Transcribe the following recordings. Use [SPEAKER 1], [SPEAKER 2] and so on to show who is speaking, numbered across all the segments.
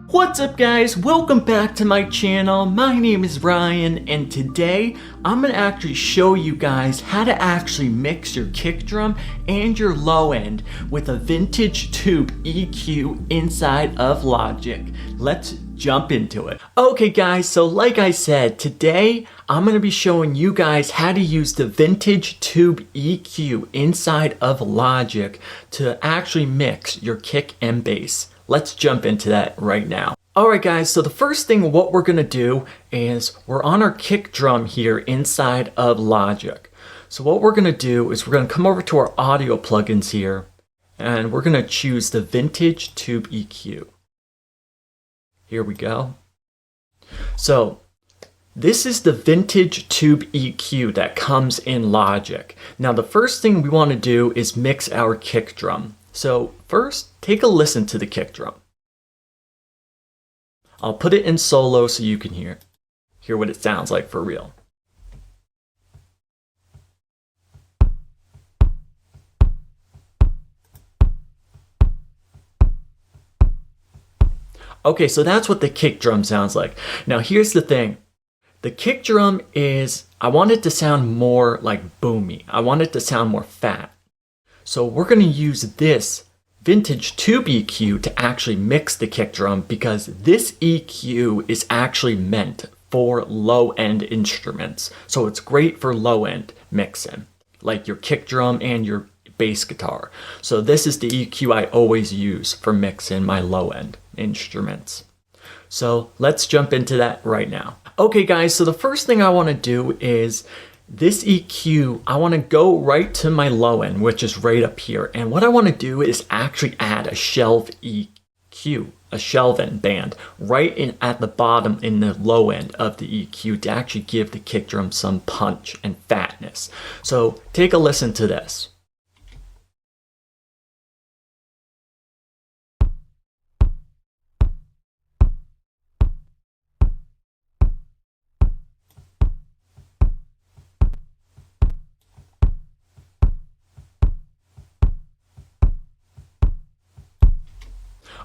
[SPEAKER 1] What's up guys, welcome back to my channel. My name is Ryan and today I'm going to actually show you guys how to actually mix your kick drum and your low end with a vintage tube EQ inside of Logic. Let's jump into it. Okay guys, so like I said, today I'm going to be showing you guys how to use the vintage tube EQ inside of Logic to actually mix your kick and bass. Let's jump into that right now. Alright guys, so the first thing what we're going to do is we're on our kick drum here inside of Logic. So what we're going to do is we're going to come over to our audio plugins here and we're going to choose the vintage tube EQ. Here we go. So this is the vintage tube EQ that comes in Logic. Now the first thing we want to do is mix our kick drum. So first, take a listen to the kick drum. I'll put it in solo so you can hear what it sounds like for real. Okay, so that's what the kick drum sounds like. Now here's the thing. The kick drum I want it to sound more like boomy. I want it to sound more fat. So we're going to use this vintage tube EQ to actually mix the kick drum because this EQ is actually meant for low-end instruments. So it's great for low-end mixing, like your kick drum and your bass guitar. So this is the EQ I always use for mixing my low-end instruments. So let's jump into that right now. Okay guys, so the first thing I want to do is this EQ, I want to go right to my low end, which is right up here. And what I want to do is actually add a shelf EQ, a shelving band, right in at the bottom in the low end of the EQ to actually give the kick drum some punch and fatness. So take a listen to this.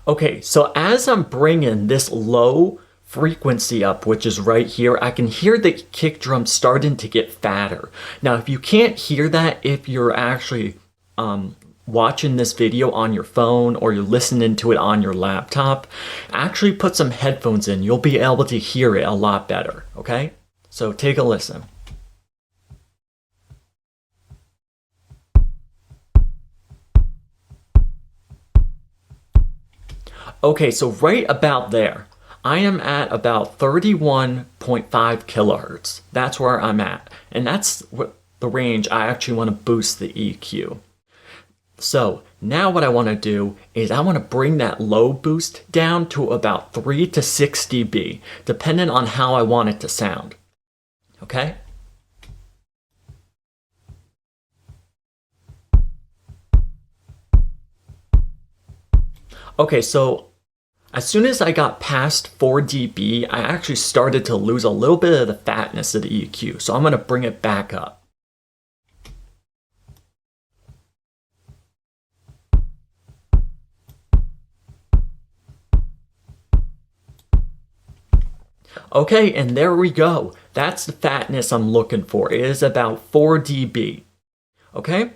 [SPEAKER 1] Okay, so as I'm bringing this low frequency up, which is right here, I can hear the kick drum starting to get fatter. Now, if you can't hear that, if you're actually watching this video on your phone or you're listening to it on your laptop, actually put some headphones in. You'll be able to hear it a lot better, okay? So take a listen. Okay, so right about there, I am at about 31.5 kilohertz. That's where I'm at. And that's the range I actually want to boost the EQ. So now what I want to do is I want to bring that low boost down to about 3 to 6 dB, depending on how I want it to sound. Okay? Okay, so as soon as I got past 4 dB, I actually started to lose a little bit of the fatness of the EQ. So I'm going to bring it back up. Okay, and there we go. That's the fatness I'm looking for. It is about 4 dB. Okay?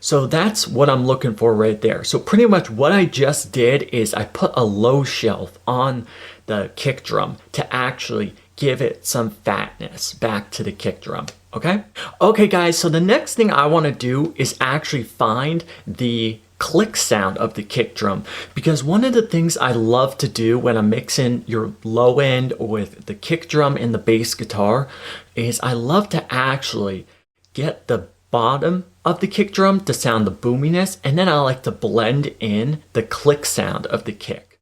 [SPEAKER 1] So that's what I'm looking for right there. So pretty much what I just did is I put a low shelf on the kick drum to actually give it some fatness back to the kick drum, okay? Okay guys, so the next thing I want to do is actually find the click sound of the kick drum, because one of the things I love to do when I'm mixing your low end with the kick drum and the bass guitar is I love to actually get the bottom of the kick drum to sound the boominess, and then I like to blend in the click sound of the kick.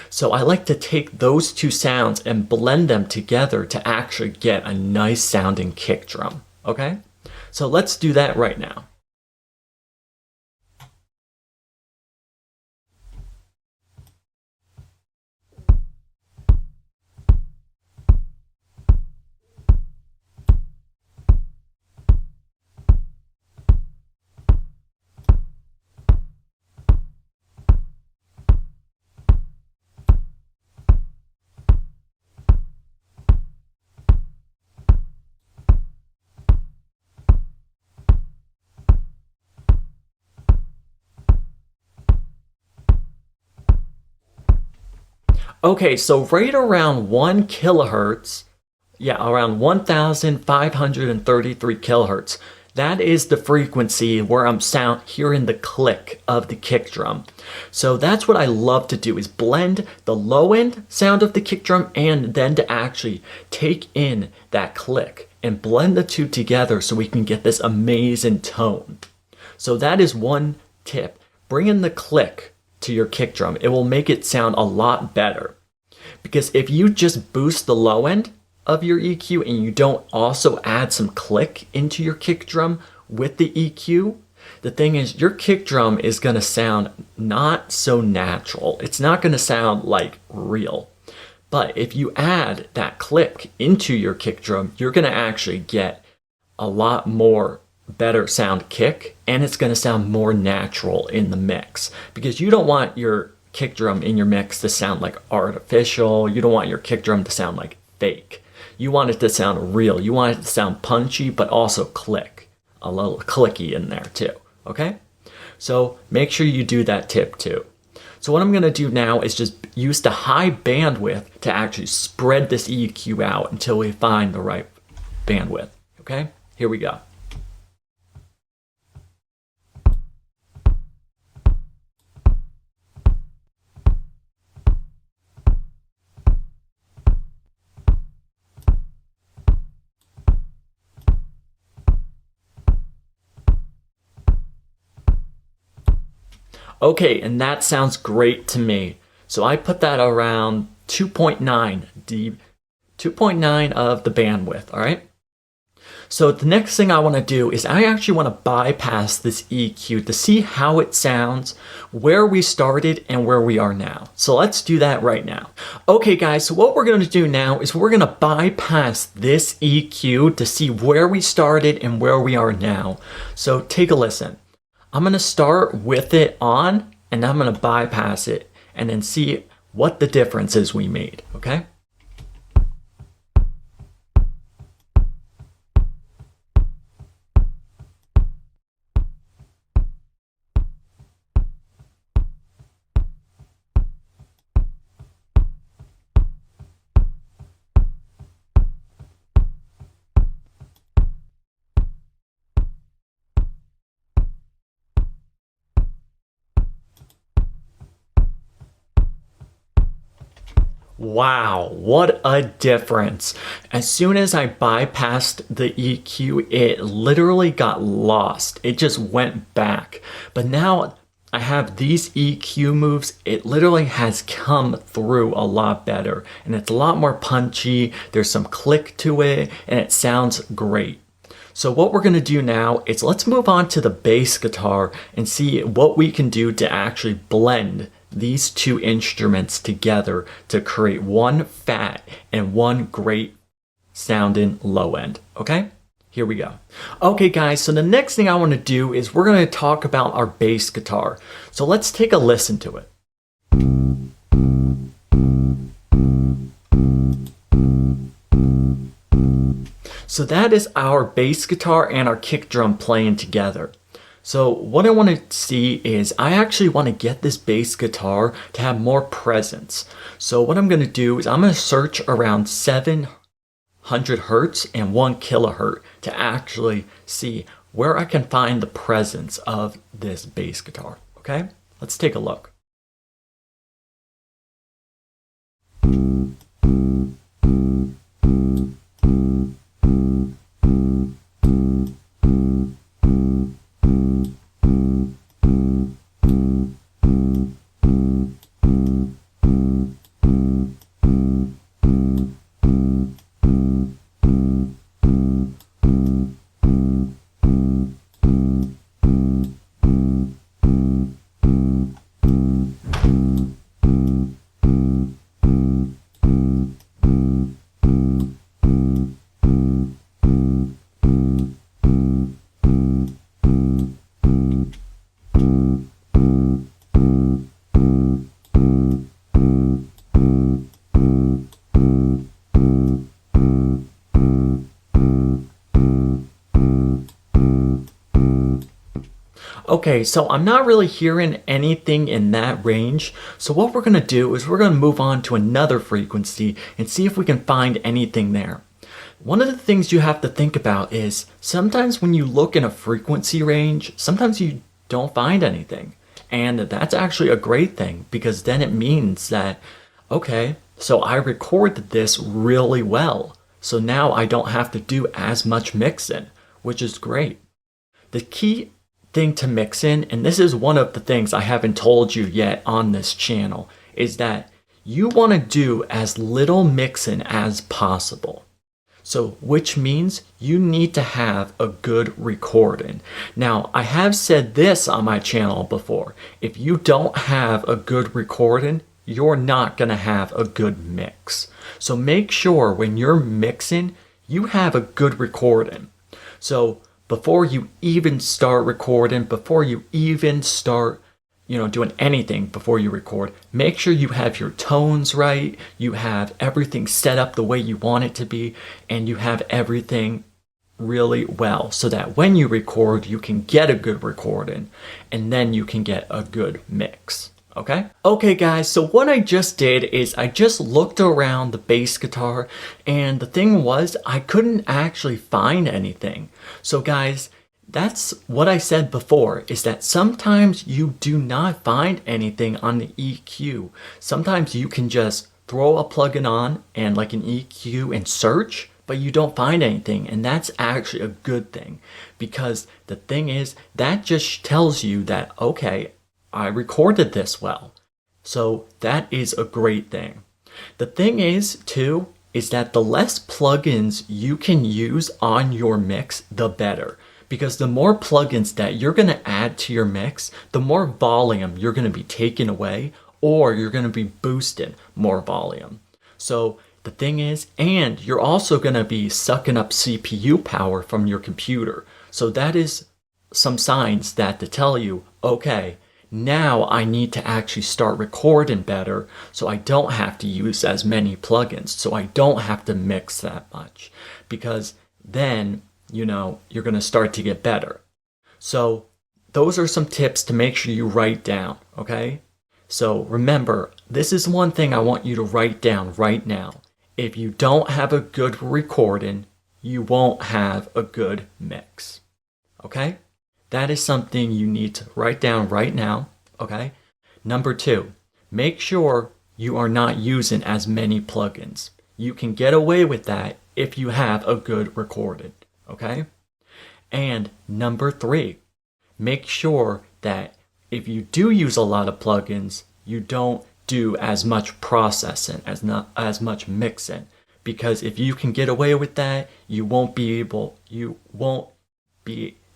[SPEAKER 1] So I like to take those two sounds and blend them together to actually get a nice sounding kick drum, okay? So let's do that right now. Okay, so right around 1 kilohertz, yeah, around 1533 kilohertz, that is the frequency where I'm hearing the click of the kick drum. So that's what I love to do, is blend the low end sound of the kick drum and then to actually take in that click and blend the two together so we can get this amazing tone. So that is one tip. Bring in the click to your kick drum. It will make it sound a lot better. Because if you just boost the low end of your EQ and you don't also add some click into your kick drum with the EQ, the thing is your kick drum is going to sound not so natural. It's not going to sound like real. But if you add that click into your kick drum, you're going to actually get a lot more better sound kick, and it's going to sound more natural in the mix, because you don't want your kick drum in your mix to sound like artificial. You don't want your kick drum to sound like fake. You want it to sound real. You want it to sound punchy, but also click. A little clicky in there too, okay? So make sure you do that tip too. So what I'm gonna do now is just use the high bandwidth to actually spread this EQ out until we find the right bandwidth, okay? Here we go. Okay, and that sounds great to me. So I put that around 2.9 dB, 2.9 of the bandwidth, all right? So the next thing I want to do is I actually want to bypass this EQ to see how it sounds, where we started and where we are now. So let's do that right now. Okay guys, so what we're going to do now is we're going to bypass this EQ to see where we started and where we are now. So take a listen. I'm going to start with it on, and I'm going to bypass it and then see what the differences we made, okay? Wow, what a difference. As soon as I bypassed the EQ, it literally got lost. It just went back. But now I have these EQ moves, it literally has come through a lot better. And it's a lot more punchy, there's some click to it, and it sounds great. So what we're going to do now is let's move on to the bass guitar and see what we can do to actually blend these two instruments together to create one fat and one great sounding low end, okay? Here we go. Okay guys, so the next thing I want to do is we're going to talk about our bass guitar. So let's take a listen to it. So that is our bass guitar and our kick drum playing together. So what I want to see is I actually want to get this bass guitar to have more presence. So what I'm going to do is I'm going to search around 700 hertz and 1 kilohertz to actually see where I can find the presence of this bass guitar. Okay, let's take a look. Okay, so I'm not really hearing anything in that range. So what we're going to do is we're going to move on to another frequency and see if we can find anything there. One of the things you have to think about is sometimes when you look in a frequency range, sometimes you don't find anything. And that's actually a great thing because then it means that, okay, so I recorded this really well. So now I don't have to do as much mixing, which is great. The key thing to mix in, and this is one of the things I haven't told you yet on this channel, is that you want to do as little mixing as possible. So which means you need to have a good recording. Now, I have said this on my channel before. If you don't have a good recording, you're not going to have a good mix. So make sure when you're mixing, you have a good recording. So before you even start recording, before you even start, doing anything before you record, make sure you have your tones right, you have everything set up the way you want it to be, and you have everything really well so that when you record, you can get a good recording and then you can get a good mix. Okay? Okay guys, so what I just did is I just looked around the bass guitar and the thing was I couldn't actually find anything. So guys, that's what I said before, is that sometimes you do not find anything on the EQ. Sometimes you can just throw a plugin on and like an EQ and search, but you don't find anything. And that's actually a good thing because the thing is that just tells you that, okay, I recorded this well. So that is a great thing. The thing is too, is that the less plugins you can use on your mix, the better. Because the more plugins that you're going to add to your mix, the more volume you're going to be taking away, or you're going to be boosting more volume. So the thing is, and you're also going to be sucking up CPU power from your computer. So that is some signs that to tell you, okay, now I need to actually start recording better so I don't have to use as many plugins, so I don't have to mix that much. Because then, you're going to start to get better. So those are some tips to make sure you write down, okay? So remember, this is one thing I want you to write down right now. If you don't have a good recording, you won't have a good mix, okay? That is something you need to write down right now, okay? Number 2, make sure you are not using as many plugins. You can get away with that if you have a good recording. Okay? And number 3, make sure that if you do use a lot of plugins, you don't do as much processing, not as much mixing. Because if you can get away with that, you won't be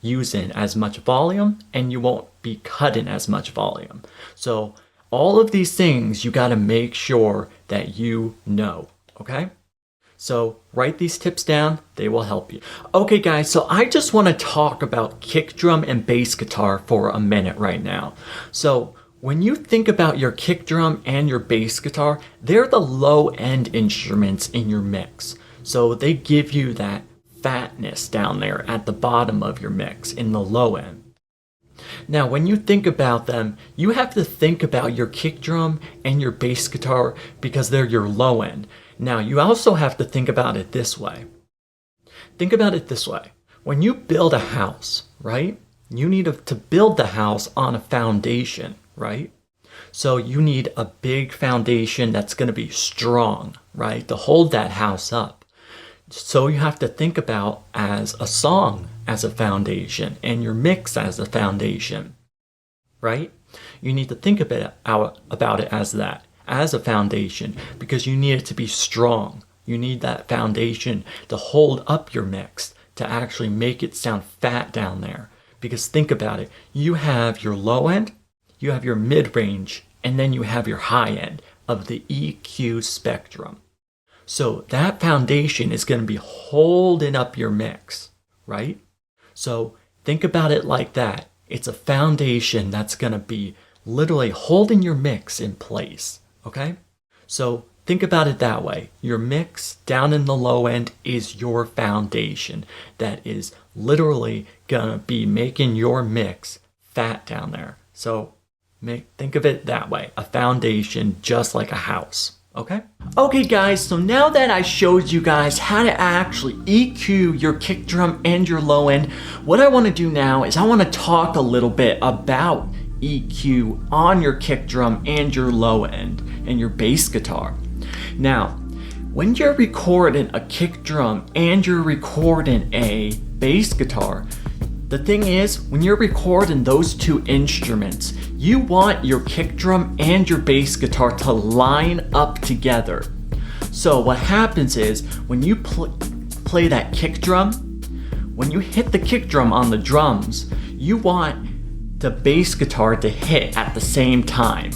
[SPEAKER 1] using as much volume and you won't be cutting as much volume. So all of these things you got to make sure that you know, okay? So write these tips down, they will help you. Okay guys, so I just want to talk about kick drum and bass guitar for a minute right now. So when you think about your kick drum and your bass guitar, they're the low end instruments in your mix. So they give you that fatness down there at the bottom of your mix in the low end. Now when you think about them, you have to think about your kick drum and your bass guitar because they're your low end. Now, you also have to think about it this way. Think about it this way. When you build a house, right? You need to build the house on a foundation, right? So you need a big foundation that's going to be strong, right? To hold that house up. So you have to think about as a song as a foundation and your mix as a foundation, right? You need to think about it as that. As a foundation, because you need it to be strong. You need that foundation to hold up your mix, to actually make it sound fat down there. Because think about it, you have your low end, you have your mid-range, and then you have your high end of the EQ spectrum. So that foundation is going to be holding up your mix, right? So think about it like that. It's a foundation that's going to be literally holding your mix in place. Okay, so think about it that way. Your mix down in the low end is your foundation that is literally gonna be making your mix fat down there. So think of it that way, a foundation just like a house. Okay? Okay guys, so now that I showed you guys how to actually EQ your kick drum and your low end, what I want to do now is I want to talk a little bit about EQ on your kick drum and your low end and your bass guitar. Now, when you're recording a kick drum and you're recording a bass guitar, the thing is, when you're recording those two instruments, you want your kick drum and your bass guitar to line up together. So what happens is, when you play that kick drum, when you hit the kick drum on the drums, you want the bass guitar to hit at the same time.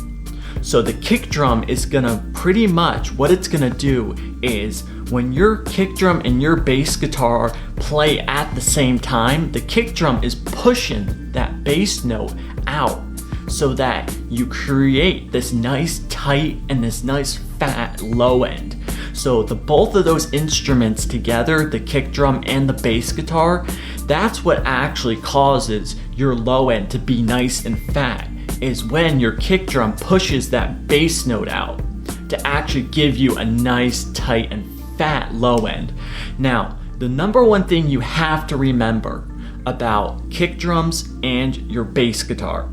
[SPEAKER 1] So the kick drum is gonna pretty much, what it's gonna do is, when your kick drum and your bass guitar play at the same time, the kick drum is pushing that bass note out so that you create this nice tight and this nice fat low end. So both of those instruments together, the kick drum and the bass guitar, that's what actually causes your low end to be nice and fat, is when your kick drum pushes that bass note out to actually give you a nice tight and fat low end. Now, the number one thing you have to remember about kick drums and your bass guitar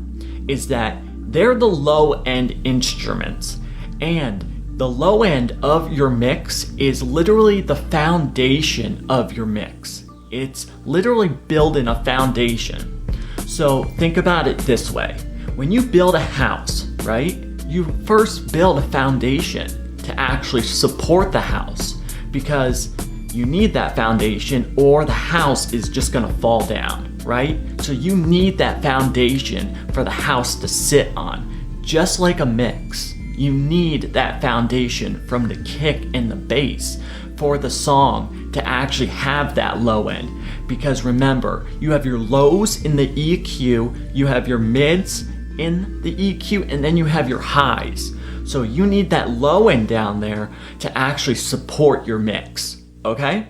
[SPEAKER 1] is that they're the low end instruments, and the low end of your mix is literally the foundation of your mix. It's literally building a foundation. So think about it this way. When you build a house, right, you first build a foundation to actually support the house, because you need that foundation or the house is just gonna fall down, right? So you need that foundation for the house to sit on. Just like a mix, you need that foundation from the kick and the bass for the song to actually have that low end. Because remember, you have your lows in the EQ, you have your mids in the EQ, and then you have your highs. So you need that low end down there to actually support your mix, okay?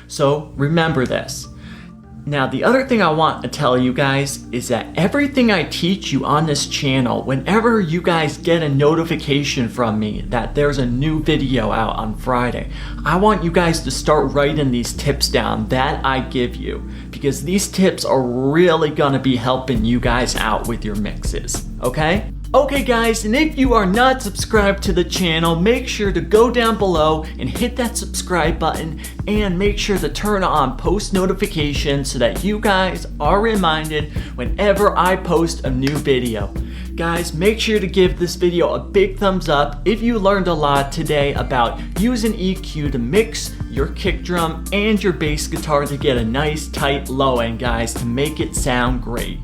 [SPEAKER 1] So remember this. Now, the other thing I want to tell you guys is that everything I teach you on this channel, whenever you guys get a notification from me that there's a new video out on Friday, I want you guys to start writing these tips down that I give you, because these tips are really gonna be helping you guys out with your mixes, okay? Okay guys, and if you are not subscribed to the channel, make sure to go down below and hit that subscribe button, and make sure to turn on post notifications so that you guys are reminded whenever I post a new video. Guys, make sure to give this video a big thumbs up if you learned a lot today about using EQ to mix your kick drum and your bass guitar to get a nice tight low end, guys, to make it sound great.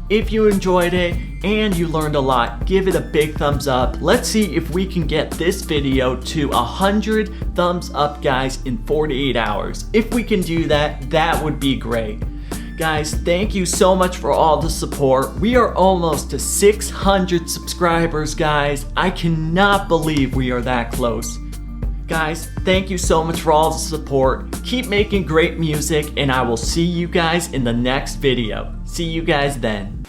[SPEAKER 1] If you enjoyed it and you learned a lot, give it a big thumbs up. Let's see if we can get this video to 100 thumbs up, guys, in 48 hours. If we can do that, that would be great. Guys, thank you so much for all the support. We are almost to 600 subscribers, guys. I cannot believe we are that close. Guys, thank you so much for all the support. Keep making great music, and I will see you guys in the next video. See you guys then.